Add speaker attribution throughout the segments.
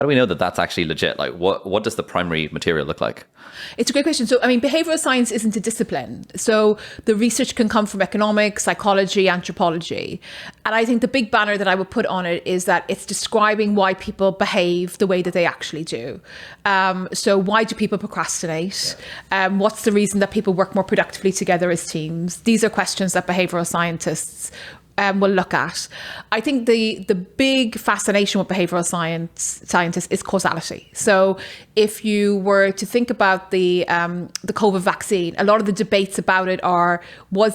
Speaker 1: How do we know that that's actually legit? Like, what does the primary material look like?
Speaker 2: It's a great question. So, I mean, behavioral science isn't a discipline. So the research can come from economics, psychology, anthropology. And I think the big banner that I would put on it is that it's describing why people behave the way that they actually do. So why do people procrastinate? What's the reason that people work more productively together as teams? These are questions that behavioral scientists will look at. I think the big fascination with behavioral scientists is causality. So if you were to think about the COVID vaccine, a lot of the debates about it are,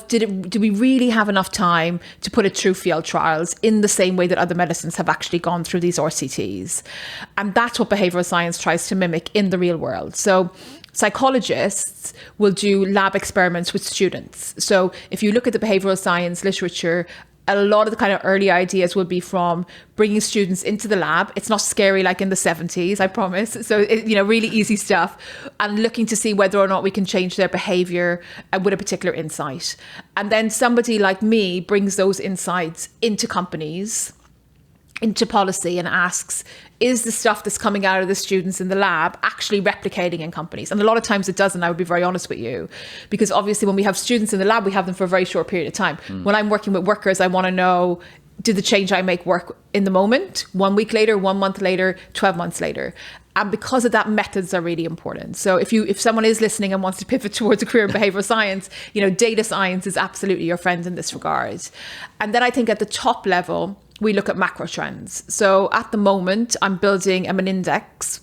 Speaker 2: did we really have enough time to put it through field trials in the same way that other medicines have actually gone through these RCTs? And that's what behavioral science tries to mimic in the real world. So psychologists will do lab experiments with students. So if you look at the behavioral science literature, a lot of the kind of early ideas would be from bringing students into the lab. It's not scary like in the 70s, I promise. So, really easy stuff. And looking to see whether or not we can change their behavior with a particular insight. And then somebody like me brings those insights into companies, into policy, and asks, is the stuff that's coming out of the students in the lab actually replicating in companies? And a lot of times it doesn't, I would be very honest with you, because obviously when we have students in the lab, we have them for a very short period of time. When I'm working with workers, I want to know, did the change I make work in the moment, 1 week later, 1 month later, 12 months later? And because of that, methods are really important. So if someone is listening and wants to pivot towards a career in behavioral science, data science is absolutely your friend in this regard. And then I think at the top level, we look at macro trends. So at the moment, I'm building an index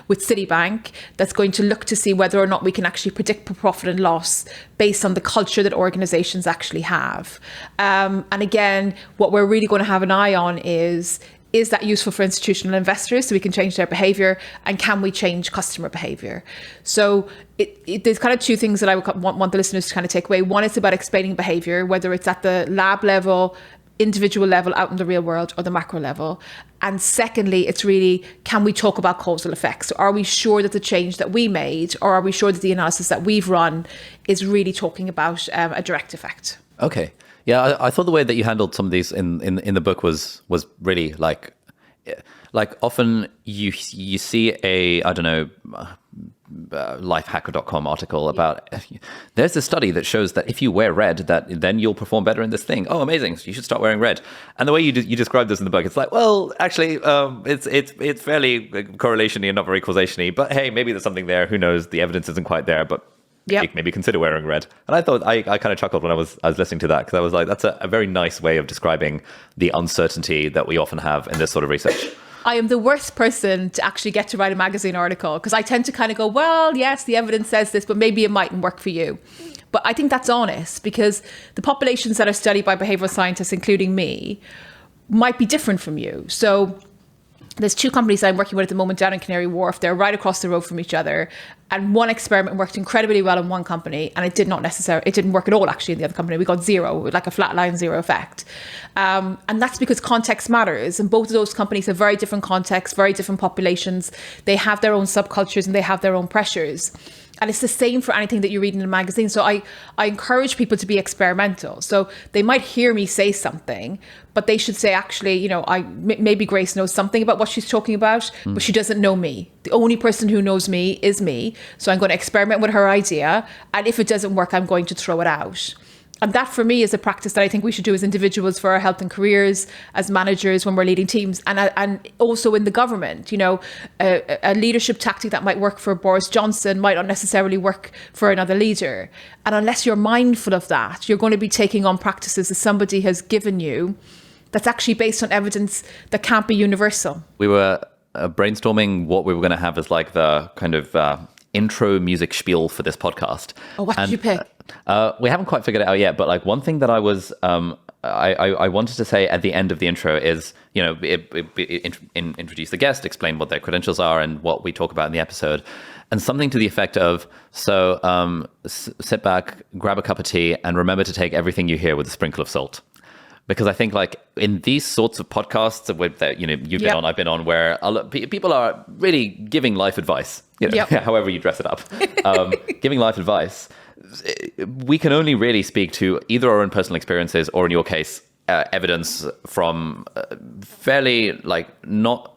Speaker 2: with Citibank that's going to look to see whether or not we can actually predict profit and loss based on the culture that organizations actually have. And again, what we're really going to have an eye on is that useful for institutional investors so we can change their behavior, and can we change customer behavior? So there's kind of two things that I would want the listeners to kind of take away. One is about explaining behavior, whether it's at the lab level, individual level out in the real world, or the macro level. And secondly, it's really, can we talk about causal effects? So are we sure that the change that we made, or are we sure that the analysis that we've run is really talking about a direct effect?
Speaker 1: Okay. Yeah, I thought the way that you handled some of these in the book was really like often you see a, I don't know, lifehacker.com article about, there's a study that shows that if you wear red, that then you'll perform better in this thing. Oh, amazing. So you should start wearing red. And the way you describe this in the book, it's like, well, actually, it's fairly correlation-y and not very causation-y, but hey, maybe there's something there. Who knows? The evidence isn't quite there, but maybe consider wearing red. And I thought, I kind of chuckled when I was listening to that, because I was like, that's a very nice way of describing the uncertainty that we often have in this sort of research.
Speaker 2: I am the worst person to actually get to write a magazine article, because I tend to kind of go, well, yes, the evidence says this, but maybe it mightn't work for you. But I think that's honest, because the populations that are studied by behavioral scientists, including me, might be different from you. So there's two companies I'm working with at the moment down in Canary Wharf. They're right across the road from each other. And one experiment worked incredibly well in one company, and it didn't work at all actually in the other company. We got zero, like a flat line, zero effect. And that's because context matters. And both of those companies have very different contexts, very different populations. They have their own subcultures and they have their own pressures. And it's the same for anything that you read in a magazine. So I encourage people to be experimental. So they might hear me say something, but they should say, actually, maybe Grace knows something about what she's talking about, but she doesn't know me. The only person who knows me is me. So I'm going to experiment with her idea. And if it doesn't work, I'm going to throw it out. And that for me is a practice that I think we should do as individuals for our health and careers, as managers when we're leading teams, and also in the government. A leadership tactic that might work for Boris Johnson might not necessarily work for another leader. And unless you're mindful of that, you're going to be taking on practices that somebody has given you that's actually based on evidence that can't be universal.
Speaker 1: We were brainstorming what we were going to have as like the kind of intro music spiel for this podcast.
Speaker 2: Oh, what did you pick?
Speaker 1: We haven't quite figured it out yet, but like one thing that I was I wanted to say at the end of the intro is, introduce the guest, explain what their credentials are and what we talk about in the episode, and something to the effect of, sit back, grab a cup of tea, and remember to take everything you hear with a sprinkle of salt. Because I think like in these sorts of podcasts that you've been on, I've been on, where people are really giving life advice, however you dress it up, giving life advice. We can only really speak to either our own personal experiences or, in your case, evidence from fairly like not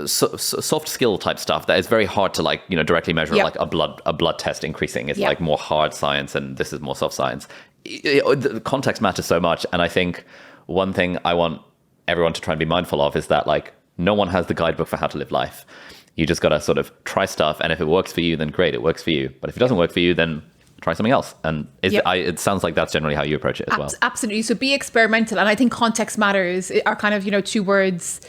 Speaker 1: soft skill type stuff that is very hard to like, directly measure,
Speaker 2: Yep.
Speaker 1: like a blood test increasing. It's
Speaker 2: Yep.
Speaker 1: like more hard science, and this is more soft science. The context matters so much. And I think one thing I want everyone to try and be mindful of is that like no one has the guidebook for how to live life. You just got to sort of try stuff. And if it works for you, then great, it works for you. But if it doesn't work for you, then try something else. And
Speaker 2: Yep.
Speaker 1: it sounds like that's generally how you approach it as well.
Speaker 2: Absolutely. So be experimental. And I think context matters are kind of, two words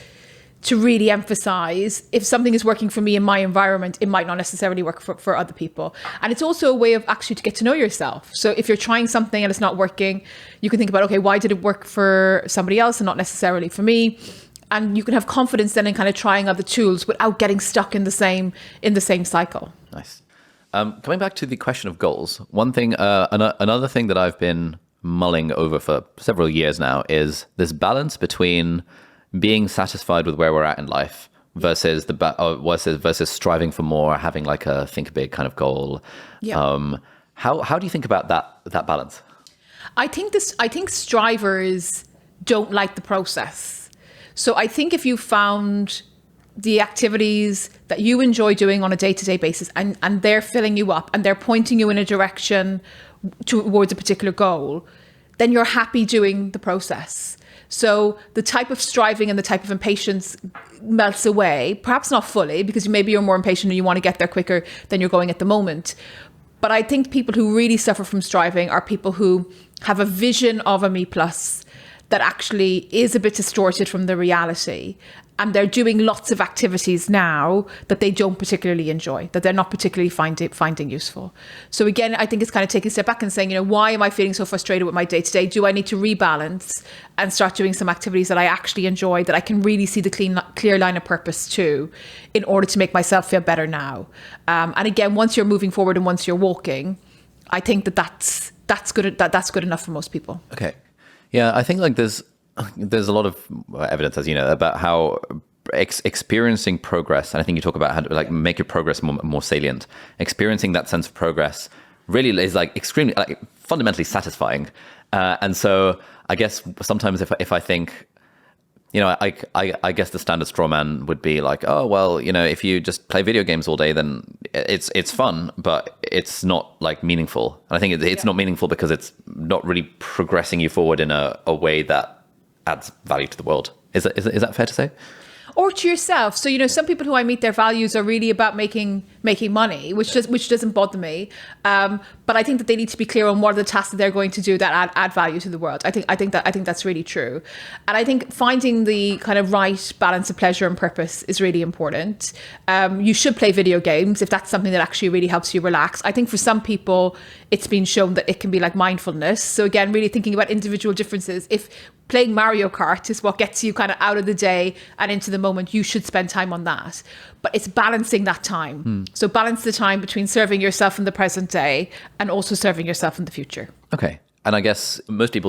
Speaker 2: to really emphasize. If something is working for me in my environment, it might not necessarily work for other people. And it's also a way of actually to get to know yourself. So if you're trying something and it's not working, you can think about, okay, why did it work for somebody else and not necessarily for me? And you can have confidence then in kind of trying other tools without getting stuck in the same cycle.
Speaker 1: Nice. Coming back to the question of goals, one thing, another thing that I've been mulling over for several years now is this balance between being satisfied with where we're at in life versus versus striving for more, having like a think big kind of goal.
Speaker 2: Yeah.
Speaker 1: How do you think about that balance?
Speaker 2: I think strivers don't like the process. So I think if you found the activities that you enjoy doing on a day-to-day basis and they're filling you up and they're pointing you in a direction towards a particular goal, then you're happy doing the process. So the type of striving and the type of impatience melts away, perhaps not fully, because maybe you're more impatient and you want to get there quicker than you're going at the moment. But I think people who really suffer from striving are people who have a vision of a me plus that actually is a bit distorted from the reality. And they're doing lots of activities now that they don't particularly enjoy, that they're not particularly finding useful. So again, I think it's kind of taking a step back and saying, why am I feeling so frustrated with my day-to-day? Do I need to rebalance and start doing some activities that I actually enjoy, that I can really see the clear line of purpose to, in order to make myself feel better now? And again, once you're moving forward and once you're walking, I think that's good enough for most people.
Speaker 1: Okay. Yeah, I think like there's a lot of evidence, as you know, about how experiencing progress, and I think you talk about how to like make your progress more salient. Experiencing that sense of progress really is like extremely, like fundamentally satisfying. And so I guess sometimes if I think, I guess the standard straw man would be like, oh, well, if you just play video games all day, then it's fun, but it's not like meaningful. And I think it's not meaningful because it's not really progressing you forward in a way that adds value to the world. Is that fair to say?
Speaker 2: Or to yourself. So, some people who I meet, their values are really about making money, which doesn't bother me. But I think that they need to be clear on what are the tasks that they're going to do that add value to the world. I think that's really true. And I think finding the kind of right balance of pleasure and purpose is really important. You should play video games if that's something that actually really helps you relax. I think for some people, it's been shown that it can be like mindfulness. So again, really thinking about individual differences. If playing Mario Kart is what gets you kind of out of the day and into the moment, you should spend time on that. But it's balancing that time. So balance the time between serving yourself in the present day and also serving yourself in the future.
Speaker 1: Okay. And I guess most people